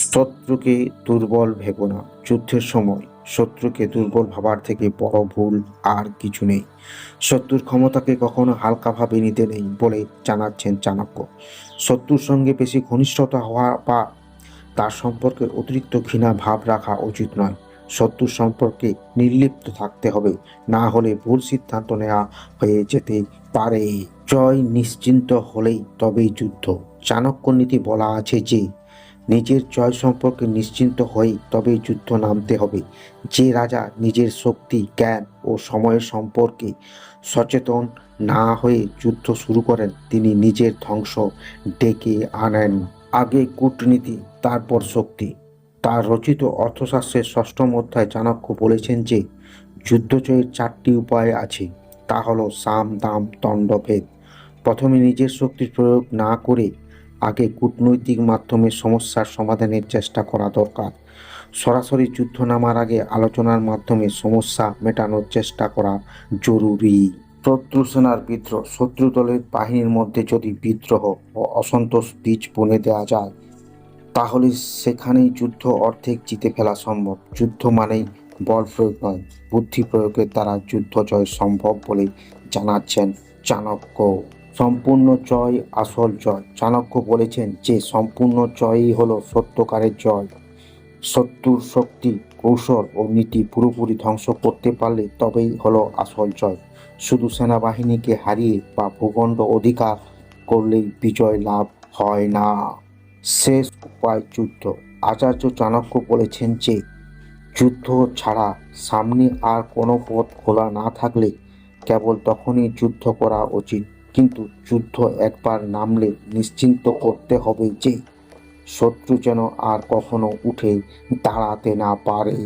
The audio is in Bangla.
শত্রুকে দুর্বল ভেবো না। যুদ্ধের সময় শত্রুকে দুর্বল ভাবার থেকে বড় ভুল আর কিছু নেই। শত্রুর ক্ষমতাকে কখনো হালকাভাবে নিতে নেই বলে জানাচ্ছেন চাণক্য। শত্রুর সঙ্গে বেশি ঘনিষ্ঠতা হওয়া বা তার সম্পর্কে অতিরিক্ত ঘৃণা ভাব রাখা উচিত নয়। শত্রুর সম্পর্কে নির্লিপ্ত থাকতে হবে, না হলে ভুল সিদ্ধান্ত নেওয়া হয়ে যেতে পারে। জয় নিশ্চিন্ত হলেই তবেই যুদ্ধ। চাণক্য নীতি বলা আছে যে নিজের জয় সম্পর্কে নিশ্চিন্ত হয়েই তবেই যুদ্ধ নামতে হবে। যে রাজা নিজের শক্তি, জ্ঞান ও সময়ের সম্পর্কে সচেতন না হয়ে যুদ্ধ শুরু করেন তিনি নিজের ধ্বংস ডেকে আনেন। আগে কূটনীতি, তারপর শক্তি। তার রচিত অর্থশাস্ত্রের ষষ্ঠম অধ্যায় চাণক্য বলেছেন যে যুদ্ধ জয়ের 4টি উপায় আছে। তা হলো সাম, দাম, দণ্ড, ভেদ। প্রথমে নিজের শক্তির প্রয়োগ না করে আগে কূটনৈতিক মাধ্যমে সমস্যার সমাধানের চেষ্টা করা দরকার। সরাসরি যুদ্ধ নামার আগে আলোচনার মাধ্যমে সমস্যা মেটানোর চেষ্টা করা জরুরি। শত্রু সেনার বিদ্রোহ। শত্রু দলের বাহিনীর মধ্যে যদি বিদ্রোহ ও অসন্তোষ বীজ বুনে দেওয়া যায় তাহলে সেখানেই যুদ্ধ অর্ধেক জিতে ফেলা সম্ভব। যুদ্ধ মানেই বল প্রয়োগ নয়, বুদ্ধি প্রয়োগের দ্বারা যুদ্ধ জয় সম্ভব বলে জানাচ্ছেন চাণক্য। সম্পূর্ণ জয় আসল জয়। চাণক্য বলেছেন যে সম্পূর্ণ জয়ই হলো সত্যকারের জয়। শত্রুর শক্তি, কৌশল ও নীতি পুরোপুরি ধ্বংস করতে পারলে তবেই হলো আসল জয়। শুধু সেনাবাহিনীকে হারিয়ে বা ভূখণ্ড অধিকার করলেই বিজয় লাভ হয় না। শেষ উপায় যুদ্ধ। আচার্য চাণক্য বলেছেন যে যুদ্ধ ছাড়া সামনে আর কোনো পথ খোলা না থাকলে কেবল তখনই যুদ্ধ করা উচিত। কিন্তু যুদ্ধ একবার নামলে নিশ্চিন্ত করতে হবে যে শত্রু যেন আর কখনো উঠে দাঁড়াতে না পারে।